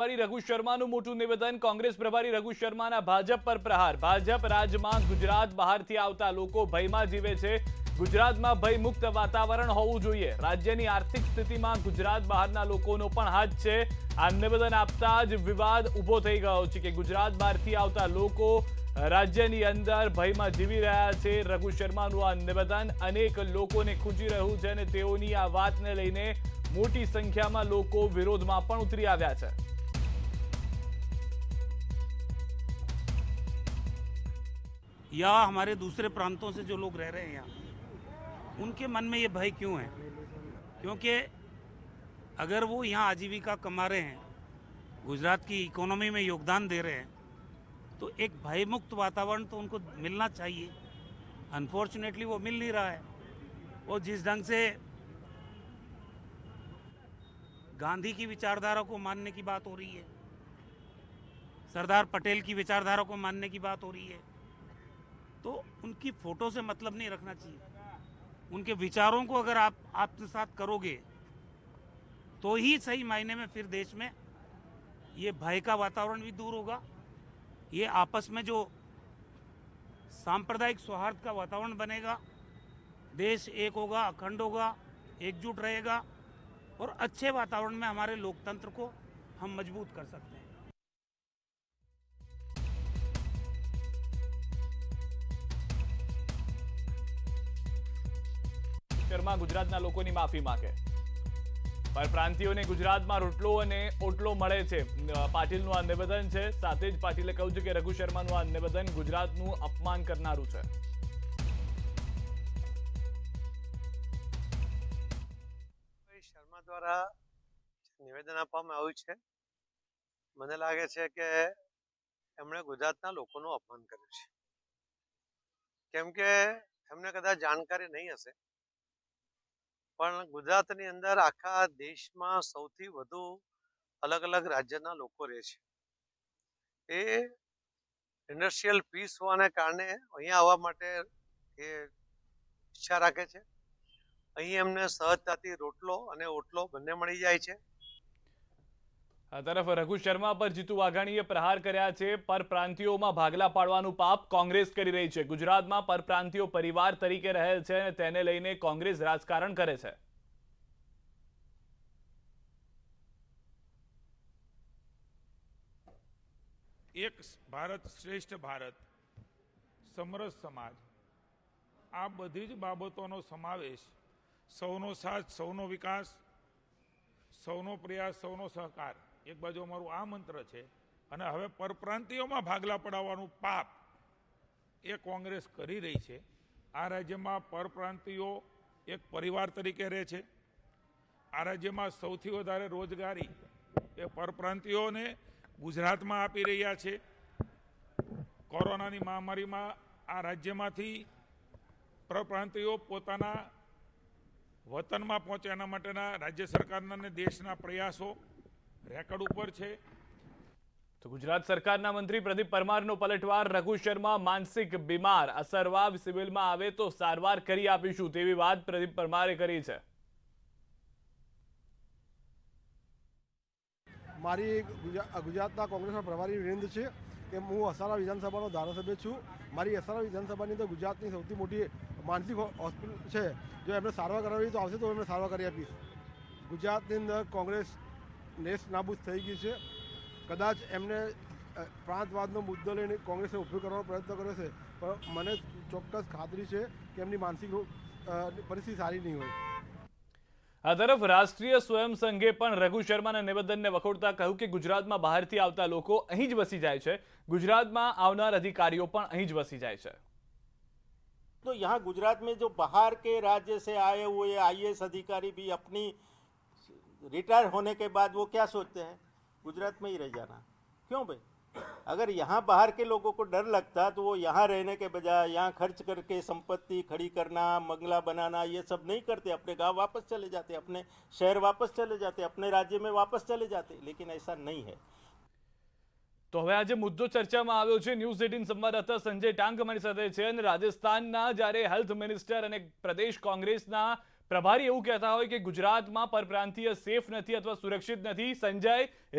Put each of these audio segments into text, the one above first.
પ્રભારી રઘુ શર્માનું મોટું નિવેદન. કોંગ્રેસ પ્રભારી રઘુ શર્માના ભાજપ પર પ્રહાર. ભાજપ રાજમાં ગુજરાત બહારથી આવતા લોકો ભયમાં જીવે છે. ગુજરાતમાં ભયમુક્ત વાતાવરણ હોવું જોઈએ. રાજ્યની આર્થિક સ્થિતિમાં ગુજરાત બહારના લોકોનો પણ હાથ છે. આ નિવેદન આપતા જ વિવાદ ઊભો થઈ ગયો છે કે ગુજરાત બહારથી આવતા લોકો રાજ્યની અંદર ભયમાં જીવી રહ્યા છે. રઘુ શર્માનું આ નિવેદન અનેક લોકોને ખૂંચી રહ્યું છે અને તેઓની આ વાતને લઈને મોટી સંખ્યામાં લોકો વિરોધમાં પણ ઉતરી આવ્યા છે. या हमारे दूसरे प्रांतों से जो लोग रह रहे हैं यहाँ, उनके मन में ये भय क्यों है? क्योंकि अगर वो यहाँ आजीविका कमा रहे हैं, गुजरात की इकोनॉमी में योगदान दे रहे हैं, तो एक भयमुक्त वातावरण तो उनको मिलना चाहिए. अनफॉर्चुनेटली वो मिल नहीं रहा है. और जिस ढंग से गांधी की विचारधारा को मानने की बात हो रही है, सरदार पटेल की विचारधारा को मानने की बात हो रही है, तो उनकी फोटो से मतलब नहीं रखना चाहिए. उनके विचारों को अगर आप आत्मसात करोगे तो ही सही मायने में फिर देश में ये भय का वातावरण भी दूर होगा. ये आपस में जो सांप्रदायिक सौहार्द का वातावरण बनेगा, देश एक होगा, अखंड होगा, एकजुट रहेगा और अच्छे वातावरण में हमारे लोकतंत्र को हम मजबूत कर सकते हैं. શર્મા ગુજરાતના લોકોની માફી માંગે. પરપ્રાંતિયોને ગુજરાતમાં રોટલો અને ઓટલો મળે છે. પાટીલનું આ નિવેદન છે. સાથે જ પાટીલે કહ્યું છે કે રઘુ શર્માનું આ નિવેદન ગુજરાતનું અપમાન કરનારું છે. શર્મા દ્વારા નિવેદન આપવામાં આવ્યું છે, મને લાગે છે કે એમણે ગુજરાતના લોકોનું અપમાન કર્યું છે. કેમ કે એમને કદાચ જાણકારી નહીં હશે, પણ ગુજરાતની અંદર આખા દેશમાં સૌથી વધુ અલગ અલગ રાજ્યના લોકો રહે છે. એ ઇન્ડસ્ટ્રીયલ પીસ હોવાને કારણે અહીંયા આવવા માટે એ ઈચ્છા રાખે છે. અહીં એમને સહજતાથી રોટલો અને ઓટલો બંને મળી જાય છે. આ તરફ રઘુ શર્મા પર જીતુ વાઘાણીએ પ્રહાર કર્યા છે. પરપ્રાંતિયોમાં ભાગલા પાડવાનું પાપ કોંગ્રેસ કરી રહી છે. ગુજરાતમાં પરપ્રાંતિયો પરિવાર તરીકે રહે છે અને તેને લઈને કોંગ્રેસ રાજકારણ કરે છે. એક ભારત શ્રેષ્ઠ ભારત, સમરસ સમાજ, આ બધી જ બાબતોનો સમાવેશ, સૌનો સાથ, સૌનો વિકાસ, સૌનો પ્રયાસ, સૌનો સહકાર, એક બાજુ અમારું આ મંત્ર છે. અને હવે પરપ્રાંતિયોમાં ભાગલા પડાવવાનું પાપ એ કોંગ્રેસ કરી રહી છે. આ રાજ્યમાં પરપ્રાંતિયો એક પરિવાર તરીકે રહે છે. આ રાજ્યમાં સૌથી વધારે રોજગારી એ પરપ્રાંતિયોને ગુજરાતમાં આપી રહ્યા છે. કોરોનાની મહામારીમાં આ રાજ્યમાંથી પરપ્રાંતિયો પોતાના વતનમાં પહોંચે એના માટેના રાજ્ય સરકારના અને દેશના પ્રયાસો રેકોર્ડ ઉપર છે. તો ગુજરાત સરકારના મંત્રી પ્રદીપ પરમારનો પલટવાર. રઘુ શર્મા માનસિક બીમાર, અસરવાબ સિવિલમાં આવે તો સારવાર કરી આપીશું તેવી વાત પ્રદીપ પરમારે કરી છે. મારી ગુજરાતના કોંગ્રેસના પ્રભારી વિરેન્દ્ર છે કે હું અસારા વિધાનસભાનો ધારાસભ્ય છું. મારી અસારા વિધાનસભાની અંદર ગુજરાતની સૌથી મોટી માનસિક હોસ્પિટલ છે. જો એમને સારવાર કરાવી તો આવશે તો એમને સારવાર કરી આપીશ. ગુજરાતની અંદર કોંગ્રેસ નેસ્ત નાબૂદ થઈ ગઈ છે. કદાચ એમને પ્રાંતવાદનો મુદ્દો લઈને કોંગ્રેસને ઉપયોગ કરવાનો પ્રયત્ન કર્યો છે, પણ મને ચોક્કસ ખાતરી છે કે એમની માનસિક પરિસ્થિતિ સારી નહીં હોય. આ તરફ રાષ્ટ્રીય સ્વયં સંઘે પણ રઘુ શર્માના નિવેદનને વખોડતા કહ્યું કે ગુજરાતમાં બહારથી આવતા લોકો અહીં જ વસી જાય છે. ગુજરાતમાં આવનાર અધિકારીઓ પણ અહીં જ વસી જાય છે. तो यहाँ गुजरात में जो बाहर के राज्य से आए हुए आईएएस अधिकारी भी अपनी रिटायर होने के बाद वो क्या सोचते हैं, गुजरात में ही रह जाना. क्यों भाई? अगर यहाँ बाहर के लोगों को डर लगता तो वो यहाँ रहने के बजाय यहाँ खर्च करके संपत्ति खड़ी करना, बंगला बनाना, ये सब नहीं करते. अपने गांव वापस चले जाते, अपने शहर वापस चले जाते, अपने राज्य में वापस चले जाते. लेकिन ऐसा नहीं है. તો હવે આજે મુદ્દો ચર્ચામાં આવ્યો છે. ન્યૂઝ 18 સંવાદદાતા સંજય ટાંક અમારી સાથે છે અને રાજસ્થાનના જ્યારે હેલ્થ મિનિસ્ટર અને પ્રદેશ કોંગ્રેસના પ્રભારી એવું કહેતા હોય કે ગુજરાતમાં પરપ્રાંતીય સેફ નથી અથવા સુરક્ષિત નથી. સંજય,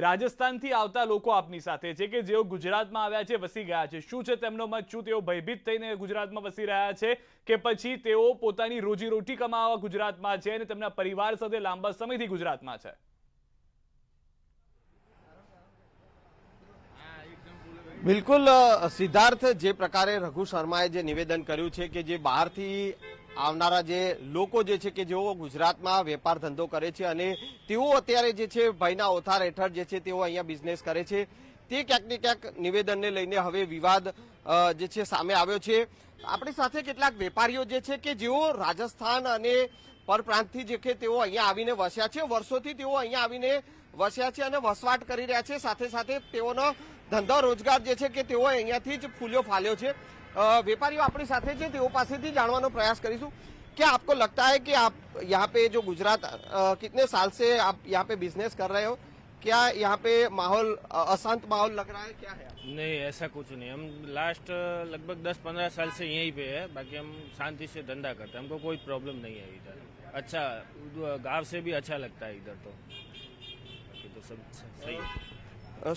રાજસ્થાનથી આવતા લોકો આપની સાથે છે કે જેઓ ગુજરાતમાં આવ્યા છે, વસી ગયા છે. શું છે તેમનો મત? શું તેઓ ભયભીત થઈને ગુજરાતમાં વસી રહ્યા છે કે પછી તેઓ પોતાની રોજીરોટી કમાવા ગુજરાતમાં છે અને તેમના પરિવાર સાથે લાંબા સમયથી ગુજરાતમાં છે? બિલકુલ સિદ્ધાર્થ, જે પ્રકારે રઘુ શર્માએ જે નિવેદન કર્યું છે કે જે બહારથી આવનારા જે લોકો જે છે કે જેઓ ગુજરાતમાં વેપાર ધંધો કરે છે અને તેઓ અત્યારે જે છે ભયના ઓથાર હેઠળ જે છે તેઓ અહીંયા બિઝનેસ કરે છે, તે ક્યાંક ને ક્યાંક નિવેદનને લઈને હવે વિવાદ જે છે સામે આવ્યો છે. આપણી સાથે કેટલાક વેપારીઓ જે છે કે જેઓ રાજસ્થાન અને પરપ્રાંતથી જે છે તેઓ અહીંયા આવીને વસ્યા છે, વર્ષોથી તેઓ અહીંયા આવીને વસ્યા છે અને વસવાટ કરી રહ્યા છે. સાથે સાથે તેઓનો ધંધો રોજગાર જે છે કે તેઓ અહીંયાથી જ ફૂલ્યો ફાલ્યો છે. व्यापारियों अपनी साथे છે, તેઓ પાસેથી જાણવાનો પ્રયાસ કરીશું. क्या आपको लगता है कि आप यहाँ पे जो गुजरात कितने साल से आप यहाँ पे बिजनेस कर रहे हो, क्या यहाँ पे माहौल अशांत माहौल लग रहा है, क्या है? नहीं, ऐसा कुछ नहीं. हम लास्ट लगभग 10-15 साल से यहीं पे है. बाकी हम शांति से धंधा करते हैं, हमको कोई प्रॉब्लम नहीं है इधर. अच्छा, गांव से भी अच्छा लगता है इधर. तो बाकी तो सब सही है.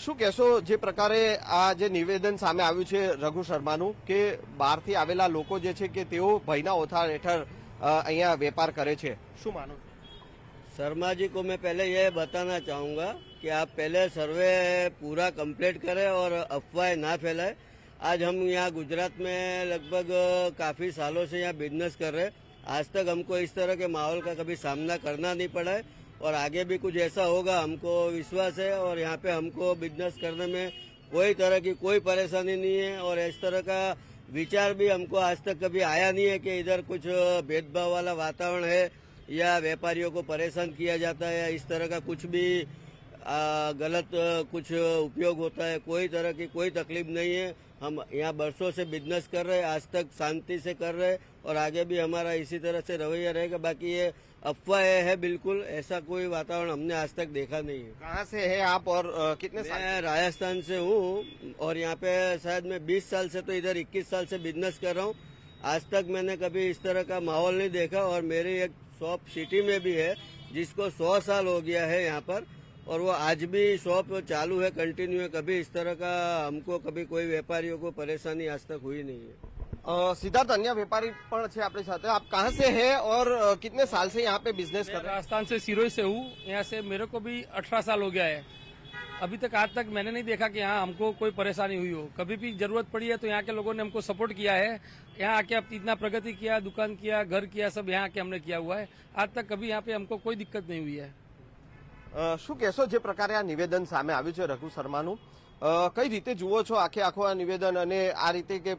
શું કહેશો, જે પ્રકારે આ જે નિવેદન સામે આવ્યું છે રઘુ શર્માનું કે બહારથી આવેલા લોકો જે છે કે તેઓ ભયના ઓથાર હેઠળ અહીંયા વેપાર કરે છે, શું માનો? शर्मा जी को मैं पहले ये बताना चाहूँगा कि आप पहले सर्वे पूरा कंप्लीट करें और अफवाहें ना फैलाएं. आज हम यहाँ गुजरात में लगभग काफ़ी सालों से यहाँ बिजनेस कर रहे हैं. आज तक हमको इस तरह के माहौल का कभी सामना करना नहीं पड़ा है और आगे भी कुछ ऐसा होगा हमको विश्वास है. और यहाँ पे हमको बिजनेस करने में कोई तरह की कोई परेशानी नहीं है और इस तरह का विचार भी हमको आज तक कभी आया नहीं है कि इधर कुछ भेदभाव वाला वातावरण है या व्यापारियों को परेशान किया जाता है या इस तरह का कुछ भी गलत कुछ उपयोग होता है. कोई तरह की कोई तकलीफ नहीं है. हम यहाँ बरसों से बिजनेस कर रहे हैं, आज तक शांति से कर रहे हैं और आगे भी हमारा इसी तरह से रवैया रहेगा. बाकी ये अफवाह है, बिल्कुल ऐसा कोई वातावरण हमने आज तक देखा नहीं है. कहाँ से है आप और कितने साल? मैं राजस्थान से हूँ और यहाँ पे शायद मैं 20 साल से, तो इधर 21 साल से बिजनेस कर रहा हूँ. आज तक मैंने कभी इस तरह का माहौल नहीं देखा. और मेरी एक शॉप सिटी में भी है जिसको 100 साल हो गया है यहाँ पर और वो आज भी शॉप चालू है, कंटिन्यू है. कभी इस तरह का हमको कभी कोई व्यापारियों को परेशानी आज तक हुई नहीं है. सिद्धार्थ, अन्य व्यापारी पण छे अपने साथ. आप कहाँ से है और कितने साल से यहाँ पे बिजनेस कर रहे हैं? राजस्थान से सिरोही से हूँ. यहाँ से मेरे को भी 18 साल हो गया है. अभी तक आज तक मैंने नहीं देखा कि यहाँ हमको कोई परेशानी हुई हो. कभी भी जरूरत पड़ी है तो यहाँ के लोगों ने हमको सपोर्ट किया है. यहाँ आके अब इतना प्रगति किया, दुकान किया, घर किया, सब यहाँ आके हमने किया हुआ है. आज तक कभी यहाँ पे हमको कोई दिक्कत नहीं हुई है. શું કહેશો, જે પ્રકારે આ નિવેદન સામે આવ્યું છે રઘુ શર્માનું, કઈ રીતે જુઓ છો આખું આ નિવેદન અને આ રીતે કે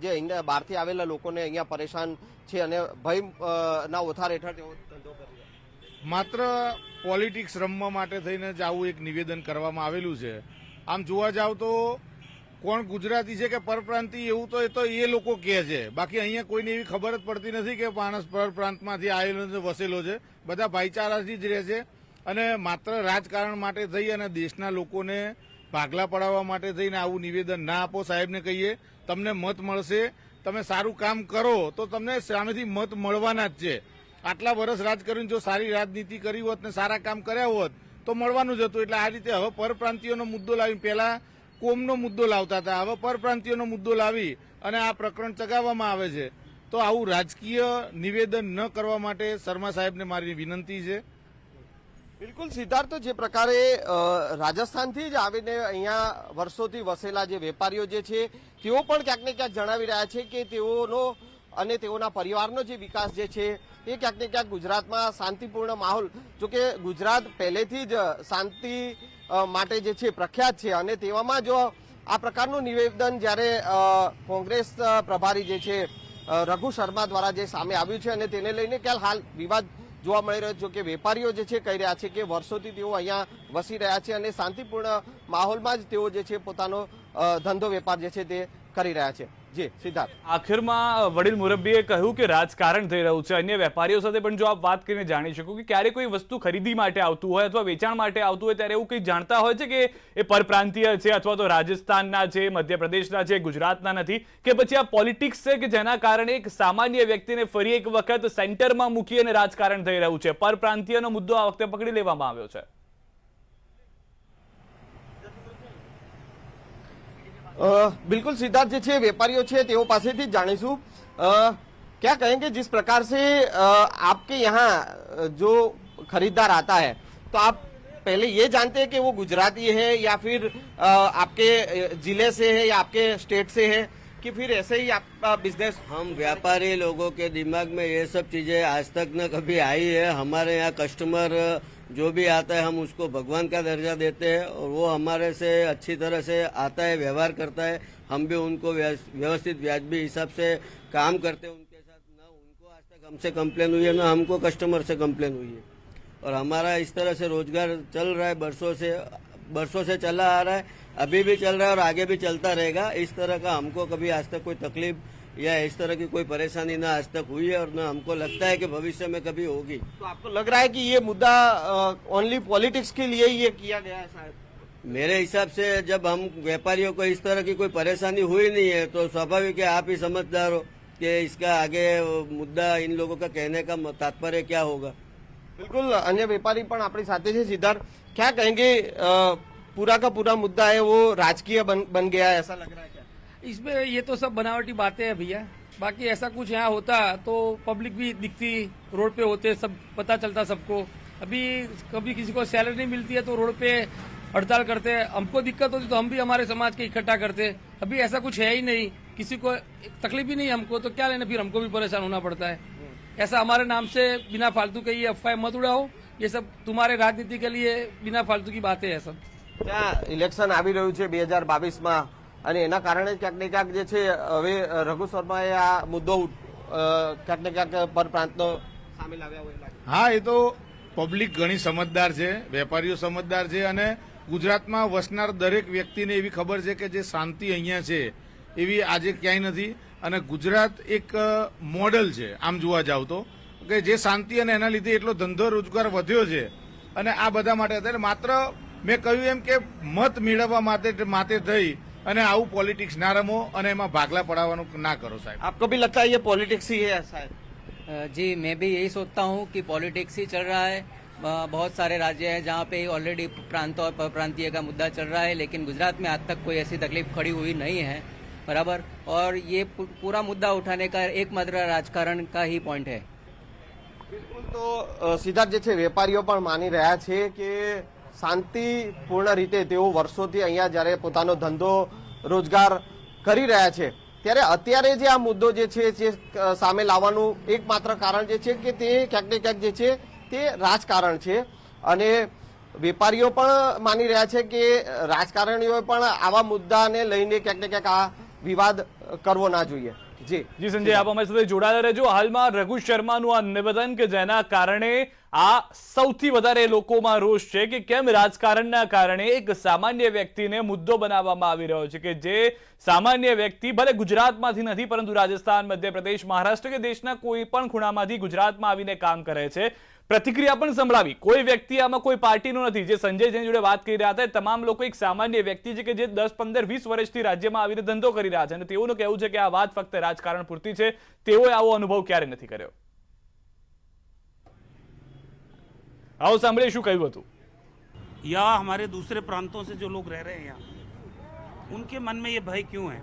જે અહીંયા બહારથી આવેલા લોકોને અહીંયા પરેશાન છે અને ભયના ઓથાર હેઠળ તેઓ ધંધો કરી રહ્યા છે? માત્ર પોલિટિક્સ રમવા માટે થઈને જ આવું એક નિવેદન કરવામાં આવેલું છે. આમ જોવા જાવ તો કોણ ગુજરાતી છે કે પરપ્રાંતિ એવું તો એ લોકો કહે છે. બાકી અહીંયા કોઈને એવી ખબર જ પડતી નથી કે માણસ પરપ્રાંતમાંથી આવેલો છે, વસેલો છે. બધા ભાઈચારાથી જ રહે છે અને માત્ર રાજકારણ માટે થઈ અને દેશના લોકોને ભાગલા પડાવવા માટે થઈને આવું નિવેદન ના આપો. સાહેબને કહીએ તમને મત મળશે, તમે સારું કામ કરો તો તમને સામેથી મત મળવાના જ છે. આટલા વર્ષ રાજકારણ જો સારી રાજનીતિ કરી હોત ને સારા કામ કર્યા હોત તો મળવાનું જ હતું. એટલે આ રીતે હવે પરપ્રાંતિયોનો મુદ્દો લાવી, પહેલા કોમનો મુદ્દો લાવતા હતા, હવે પરપ્રાંતિયોનો મુદ્દો લાવી અને આ પ્રકરણ ચગાવવામાં આવે છે. તો આવું રાજકીય નિવેદન ન કરવા માટે શર્મા સાહેબને મારી વિનંતી છે. બિલકુલ સિદ્ધાર્થ, જે પ્રકારે રાજસ્થાનથી જ આવીને અહીંયા વર્ષોથી વસેલા જે વેપારીઓ જે છે તેઓ પણ ક્યાંક ને ક્યાંક જણાવી રહ્યા છે કે તેઓનો અને તેઓના પરિવારનો જે વિકાસ જે છે એ ક્યાંક ને ક્યાંક ગુજરાતમાં શાંતિપૂર્ણ માહોલ, જોકે ગુજરાત પહેલેથી જ શાંતિ માટે જે છે પ્રખ્યાત છે અને તેવામાં જો આ પ્રકારનું નિવેદન જ્યારે કોંગ્રેસ પ્રભારી જે છે રઘુ શર્મા દ્વારા જે સામે આવ્યું છે અને તેને લઈને ક્યાલ હાલ વિવાદ જોવા મળી રહ્યો છે કે વેપારીઓ જે છે કહી રહ્યા છે કે વર્ષોથી તેઓ અહીંયા વસી રહ્યા છે અને શાંતિપૂર્ણ માહોલમાં જ તેઓ જે છે પોતાનો ધંધો વેપાર જે છે તે કરી રહ્યા છે. જી સિદ્ધાર્થ, આખિરમાં વડીલ મુરબ્બીએ કહ્યું કે રાજકારણ થઈ રહ્યું છે. અન્ય વેપારીઓ સાથે પણ જો આપ વાત કરીને જાણી શકો કે ક્યારે કોઈ વસ્તુ ખરીદી માટે આવતું હોય અથવા વેચાણ માટે આવતું હોય ત્યારે એવું કંઈ જાણતા હોય છે કે એ પરપ્રાંતીય છે અથવા તો રાજસ્થાનના છે, મધ્યપ્રદેશના છે, ગુજરાતના નથી, કે પછી આ પોલિટિક્સ છે કે જેના કારણે એક સામાન્ય વ્યક્તિને ફરી એક વખત સેન્ટરમાં મૂકી અને રાજકારણ થઈ રહ્યું છે. પરપ્રાંતીયનો મુદ્દો આ વખતે પકડી લેવામાં આવ્યો છે. बिल्कुल सिद्धार्थ जी छे व्यापारियों छे तेओ पासेथी ज जाणीशुं क्या कहेंगे जिस प्रकार से आपके यहाँ जो खरीदार आता है तो आप पहले ये जानते हैं कि वो गुजराती है या फिर आपके जिले से है या आपके स्टेट से है कि फिर ऐसे ही आपका बिजनेस? हम व्यापारी लोगों के दिमाग में ये सब चीजें आज तक न कभी आई है। हमारे यहाँ कस्टमर जो भी आता है हम उसको भगवान का दर्जा देते हैं और वो हमारे से अच्छी तरह से आता है, व्यवहार करता है। हम भी उनको व्यवस्थित व्याजबी हिसाब से काम करते हैं उनके साथ। ना उनको आज तक हमसे कंप्लेन हुई है ना हमको कस्टमर से कंप्लेन हुई है और हमारा इस तरह से रोजगार चल रहा है, बरसों से चला आ रहा है, अभी भी चल रहा है और आगे भी चलता रहेगा। इस तरह का हमको कभी आज तक कोई तकलीफ या इस तरह की कोई परेशानी ना आज तक हुई है और ना हमको लगता है कि भविष्य में कभी होगी। तो आपको लग रहा है कि ये मुद्दा ओनली पॉलिटिक्स के लिए ही ये किया गया है शायद? मेरे हिसाब से जब हम व्यापारियों को इस तरह की कोई परेशानी हुई नहीं है तो स्वाभाविक है आप ही समझदार हो कि इसका आगे मुद्दा इन लोगों का कहने का तात्पर्य क्या होगा। बिल्कुल अन्य व्यापारी पण अपनी साथे छे। सिद्धार्थ, क्या कहेंगे पूरा का पूरा मुद्दा है वो राजकीय बन गया है, ऐसा लग रहा है क्या? इसमें ये तो सब बनावटी बातें हैं भैया। बाकी ऐसा कुछ यहाँ होता तो पब्लिक भी दिखती, रोड पे होते, सब पता चलता सबको। अभी कभी किसी को सैलरी नहीं मिलती है तो रोड पे हड़ताल करते हैं। हमको दिक्कत होती तो हम भी हमारे समाज के इकट्ठा करते। अभी ऐसा कुछ है ही नहीं, किसी को तकलीफ ही नहीं हमको, तो क्या लेना, फिर हमको भी परेशान होना पड़ता है। ऐसा हमारे नाम से बिना फालतू के ये अफवाह मत उड़ाओ, ये सब तुम्हारे राजनीति के लिए बिना फालतू की बातें है सब। क्या इलेक्शन આવી રહ્યું છે 2022 માં અને એના કારણે ક્યાંક ને ક્યાંક જે છે હવે રઘુ શર્માએ આ મુદ્દો ક્યાંક ને ક્યાંક પરપ્રાંતનો સામે લાવ્યા હોય લાગે? હા, એ તો પબ્લિક ઘણી સમજદાર છે, વેપારીઓ સમજદાર છે અને ગુજરાતમાં વસનાર દરેક વ્યક્તિને એવી ખબર છે કે જે શાંતિ અહીંયા છે એવી આજે ક્યાંય નથી અને ગુજરાત એક મોડલ છે આમ જોવા જાવ તો કે જે શાંતિ અને એના લીધે એટલો ધંધો રોજગાર વધ્યો છે અને આ બધા માટે અત્યારે માત્ર મેં કહ્યું એમ કે મત મેળવવા માટે થઈ અને આવું પોલિટિક્સ ના રમો અને એમાં ભાગલા પડાવવાનું ના કરો સાહેબ। आपको भी लगता है ये पॉलिटिक्स ही है शायद? जी मैं भी यही सोचता हूँ कि पॉलिटिक्स ही चल रहा है। बहुत सारे राज्य हैं जहाँ पे ऑलरेडी प्रांत और परप्रांतीय का मुद्दा चल रहा है, लेकिन गुजरात में आज तक कोई ऐसी तकलीफ खड़ी हुई नहीं है, बराबर। और ये पूरा मुद्दा उठाने का एकमात्र राजकारण का ही पॉइंट है। बिल्कुल, तो सिद्धार्थ जे छे वेपारीओ पण मानी रह्या छे के शांतिपूर्ण रीते तेओ वर्षोथी अहींया ज्यारे पोतानो धंधो रोजगार करी रह्या छे त्यारे अत्यारे जे आ मुद्दो जे छे जे सामे लाववानुं एकमात्र कारण जे छे के ते क्यांक ने क्यांक जे छे ते राजकारण छे अने वेपारीओ पण मानी रह्या छे के राजकारणीओए पण आवा मुद्दाने लईने क्यांक ने क्यांक आ विवाद करवो ना जोईए। जी संजय, आप हमारे साथ जोड़ाया रहेजो। हालमां रघु शर्मानुं आ निवेदन के जेना कारणे आ सौथी वधारे लोकोमां रोष छे के केम राजकारणना कारणे एक सामान्य व्यक्तिने मुद्दो बनाववामां आवी रह्यो छे के जे सामान्य व्यक्ति भले गुजरातमांथी नथी परंतु राजस्थान, मध्यप्रदेश, महाराष्ट्र के देशना कोई पण खूणामांथी गुजरातमां आवीने काम करे छे। प्रतिक्रिया पण संभळावी। कोई व्यक्ति आमां कोई पार्टीनो नथी। जे संजय जेनी जोडे वात करी रह्या हता तमाम लोको एक सामान्य व्यक्ति छे के जे 10, 15, 20 वर्षथी राज्यमां आवीने धंधो करी रह्या छे अने तेओनुं कहेवुं छे के आ वात फक्त राजकारण पूरती छे। तेओए आवो अनुभव क्यारे नथी कर्यो। आओ सांभळीए शुं कह्युं हतुं। या हमारे दूसरे प्रांतों से जो लोग रह रहे हैं यहाँ, उनके मन में ये भय क्यों है?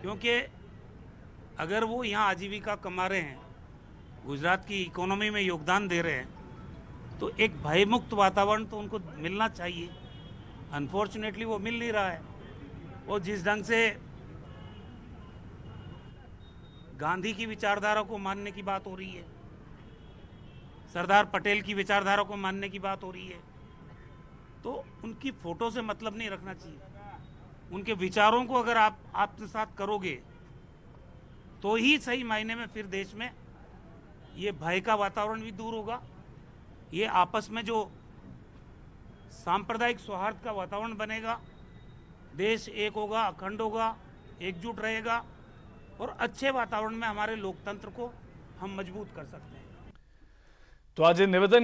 क्योंकि अगर वो यहाँ आजीविका कमा रहे हैं, गुजरात की इकोनॉमी में योगदान दे रहे हैं, तो एक भयमुक्त वातावरण तो उनको मिलना चाहिए। अनफॉर्चुनेटली वो मिल नहीं रहा है। वो जिस ढंग से गांधी की विचारधारा को मानने की बात हो रही है, सरदार पटेल की विचारधारा को मानने की बात हो रही है, तो उनकी फोटो से मतलब नहीं रखना चाहिए। उनके विचारों को अगर आप आत्मसात करोगे तो ही सही मायने में फिर देश में ये भय का वातावरण भी दूर होगा। ये आपस में जो सांप्रदायिक सौहार्द का वातावरण बनेगा, देश एक होगा, अखंड होगा, एकजुट रहेगा, और अच्छे वातावरण में हमारे लोकतंत्र को हम मजबूत कर सकते हैं। तो आज निवेदन